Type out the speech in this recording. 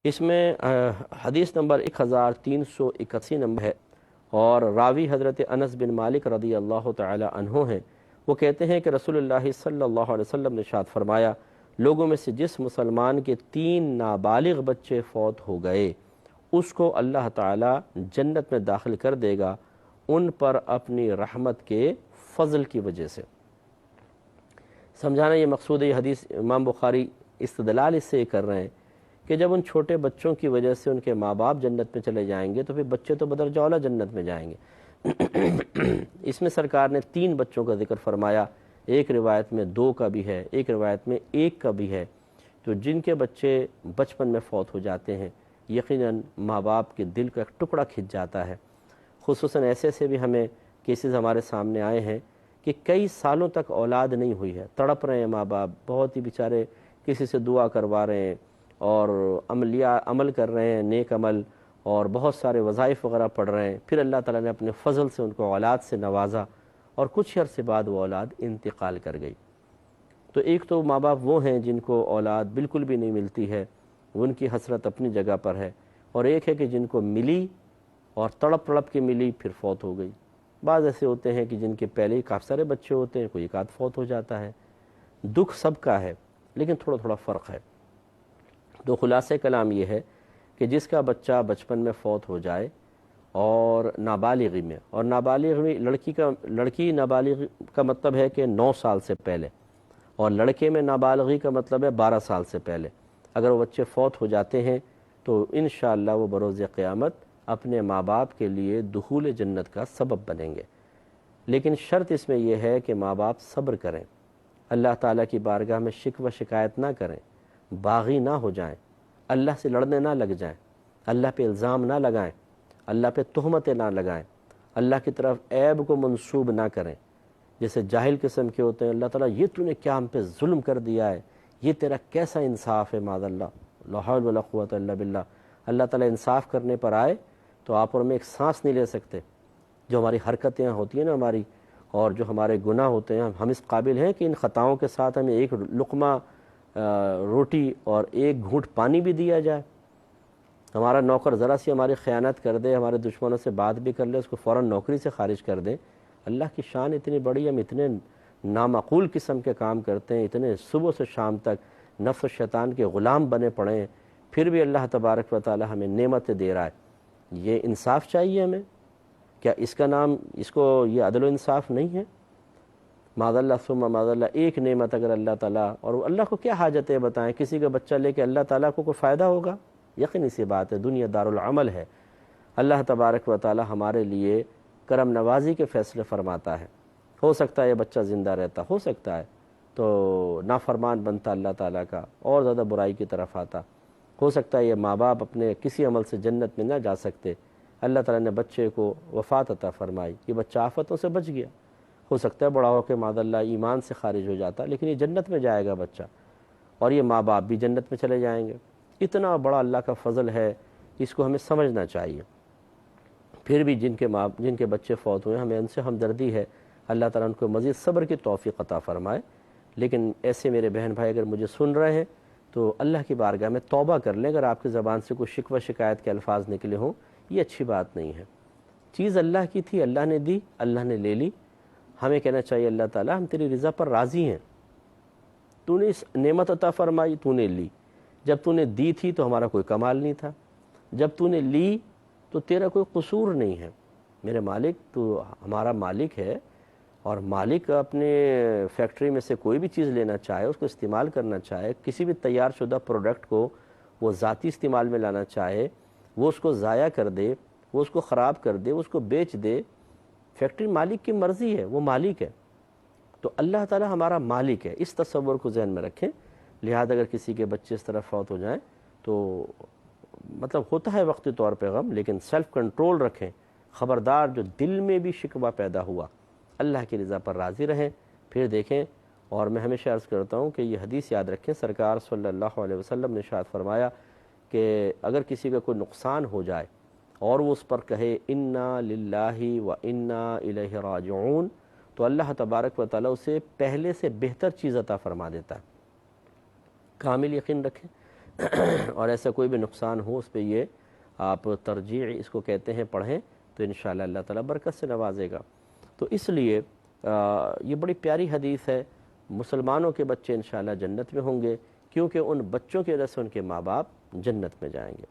اس میں حدیث number 1381 number ہے، اور راوی حضرت انس بن مالک رضی اللہ تعالی عنہ ہیں۔ وہ کہتے ہیں کہ رسول اللہ صلی اللہ علیہ وسلم نے ارشاد فرمایا، لوگوں میں سے جس مسلمان کے 3 نابالغ بچے فوت ہو گئے اس کو اللہ تعالی جنت میں داخل کر دے گا، ان پر اپنی رحمت کے فضل کی وجہ سے۔ سمجھانا یہ مقصود ہے، یہ حدیث امام بخاری استدلال اس سے کر رہے ہیں کہ جب ان چھوٹے بچوں کی وجہ سے ان کے ماں باپ جنت میں چلے جائیں گے تو پھر بچے تو بدرجہ اولیٰ جنت میں جائیں گے۔ اس میں سرکار نے 3 بچوں کا ذکر فرمایا، ایک روایت میں 2 کا بھی ہے، ایک روایت میں 1 کا بھی ہے۔ تو جن کے بچے بچپن میں فوت ہو جاتے ہیں یقیناً ماں باپ کے دل کا ایک ٹکڑا کھنچ جاتا ہے۔ خصوصاً ایسے بھی ہمیں کیسز ہمارے سامنے آئے ہیں کہ کئی سالوں تک اولاد نہیں ہوئی ہے، تڑپ رہے ہیں ماں باپ، بہت ہی بیچارے کسی سے دعا کروا رہے ہیں اور عمل کر رہے ہیں، نیک عمل، اور بہت سارے وظائف وغیرہ پڑھ رہے ہیں، پھر اللہ تعالیٰ نے اپنے فضل سے ان کو اولاد سے نوازا اور کچھ عرصے بعد وہ اولاد انتقال کر گئی۔ تو ایک تو ماں باپ وہ ہیں جن کو اولاد بالکل بھی نہیں ملتی ہے، ان کی حسرت اپنی جگہ پر ہے، اور ایک ہے کہ جن کو ملی اور تڑپ تڑپ کے ملی پھر فوت ہو گئی۔ بعض ایسے ہوتے ہیں کہ جن کے پہلے ہی کافی سارے بچے ہوتے ہیں، کوئی ایک آدھ فوت ہو جاتا ہے۔ دکھ سب کا ہے لیکن تھوڑا تھوڑا فرق ہے۔ تو خلاصہ کلام یہ ہے کہ جس کا بچہ بچپن میں فوت ہو جائے اور نابالغی میں، اور نابالغی لڑکی نابالغ کا مطلب ہے کہ 9 سال سے پہلے، اور لڑکے میں نابالغی کا مطلب ہے 12 سال سے پہلے، اگر وہ بچے فوت ہو جاتے ہیں تو انشاءاللہ وہ بروز قیامت اپنے ماں باپ کے لیے دخول جنت کا سبب بنیں گے۔ لیکن شرط اس میں یہ ہے کہ ماں باپ صبر کریں، اللہ تعالیٰ کی بارگاہ میں شکوہ شکایت نہ کریں، باغی نہ ہو جائیں، اللہ سے لڑنے نہ لگ جائیں، اللہ پہ الزام نہ لگائیں، اللہ پہ تہمتیں نہ لگائیں، اللہ کی طرف عیب کو منسوب نہ کریں۔ جیسے جاہل قسم کے ہوتے ہیں، اللہ تعالیٰ یہ تو نے کیا ہم پہ ظلم کر دیا ہے، یہ تیرا کیسا انصاف ہے، معاذ اللہ، لا حول ولا قوت الا باللہ۔ اللہ تعالیٰ انصاف کرنے پر آئے تو آپ اور میں ایک سانس نہیں لے سکتے۔ جو ہماری حرکتیں ہوتی ہیں نا ہماری، اور جو ہمارے گناہ ہوتے ہیں، ہم اس قابل ہیں کہ ان خطاؤں کے ساتھ ہمیں ایک لقمہ روٹی اور ایک گھونٹ پانی بھی دیا جائے۔ ہمارا نوکر ذرا سی ہماری خیانت کر دے، ہمارے دشمنوں سے بات بھی کر لے، اس کو فوراً نوکری سے خارج کر دیں۔ اللہ کی شان اتنی بڑی، ہم اتنے نامعقول قسم کے کام کرتے ہیں، اتنے صبح سے شام تک نفس و شیطان کے غلام بنے پڑے ہیں، پھر بھی اللہ تبارک و تعالی ہمیں نعمتیں دے رہا ہے۔ یہ انصاف چاہیے ہمیں؟ کیا اس کا نام، اس کو یہ عدل و انصاف نہیں ہے؟ معاذ اللہ ثم معاذ اللہ، ایک نعمت اگر اللہ تعالیٰ، اور اللہ کو کیا حاجت ہے بتائیں، کسی کا بچہ لے کے اللہ تعالیٰ کو کوئی فائدہ ہوگا؟ یقینی سی بات ہے، دنیا دارالعمل ہے۔ اللہ تبارک و تعالیٰ ہمارے لیے کرم نوازی کے فیصلے فرماتا ہے۔ ہو سکتا ہے یہ بچہ زندہ رہتا، ہو سکتا ہے تو نافرمان بنتا اللہ تعالیٰ کا اور زیادہ برائی کی طرف آتا، ہو سکتا ہے یہ ماں باپ اپنے کسی عمل سے جنت میں نہ جا سکتے، اللہ تعالیٰ نے بچے کو وفات عطا فرمائی، یہ بچہ آفتوں سے بچ گیا، ہو سکتا ہے بڑا ہو کے معاذ اللہ ایمان سے خارج ہو جاتا، لیکن یہ جنت میں جائے گا بچہ، اور یہ ماں باپ بھی جنت میں چلے جائیں گے۔ اتنا بڑا اللہ کا فضل ہے، اس کو ہمیں سمجھنا چاہیے۔ پھر بھی جن کے بچے فوت ہوئے، ہمیں ان سے ہمدردی ہے، اللہ تعالیٰ ان کو مزید صبر کی توفیق عطا فرمائے۔ لیکن ایسے میرے بہن بھائی اگر مجھے سن رہے ہیں تو اللہ کی بارگاہ میں توبہ کر لیں، اگر آپ کی زبان سے کوئی شکوہ شکایت کے الفاظ نکلے ہوں، یہ اچھی بات نہیں ہے۔ چیز اللہ کی تھی، اللہ نے دی، اللہ نے لے لی، ہمیں کہنا چاہیے اللہ تعالیٰ ہم تیری رضا پر راضی ہیں، تو نے اس نعمت عطا فرمائی، تو نے لی، جب تو نے دی تھی تو ہمارا کوئی کمال نہیں تھا، جب تو نے لی تو تیرا کوئی قصور نہیں ہے، میرے مالک تو ہمارا مالک ہے، اور مالک اپنے فیکٹری میں سے کوئی بھی چیز لینا چاہے، اس کو استعمال کرنا چاہے، کسی بھی تیار شدہ پروڈکٹ کو وہ ذاتی استعمال میں لانا چاہے، وہ اس کو ضائع کر دے، وہ اس کو خراب کر دے، وہ اس کو بیچ دے، فیکٹری مالک کی مرضی ہے، وہ مالک ہے۔ تو اللہ تعالی ہمارا مالک ہے، اس تصور کو ذہن میں رکھیں۔ لہذا اگر کسی کے بچے اس طرح فوت ہو جائیں تو مطلب ہوتا ہے وقتی طور پہ غم، لیکن سیلف کنٹرول رکھیں، خبردار جو دل میں بھی شکوہ پیدا ہوا، اللہ کی رضا پر راضی رہیں، پھر دیکھیں۔ اور میں ہمیشہ عرض کرتا ہوں کہ یہ حدیث یاد رکھیں، سرکار صلی اللہ علیہ وسلم نے ارشاد فرمایا کہ اگر کسی کا کوئی نقصان ہو جائے اور وہ اس پر کہے انا للہ و انا الیہ راجعون، تو اللہ تبارک و تعالیٰ اسے پہلے سے بہتر چیز عطا فرما دیتا ہے۔ کامل یقین رکھیں، اور ایسا کوئی بھی نقصان ہو اس پہ یہ آپ ترجیع اس کو کہتے ہیں پڑھیں تو انشاءاللہ اللہ تعالیٰ برکت سے نوازے گا۔ تو اس لیے یہ بڑی پیاری حدیث ہے، مسلمانوں کے بچے انشاءاللہ جنت میں ہوں گے، کیونکہ ان بچوں کی وجہ سے ان کے ماں باپ جنت میں جائیں گے۔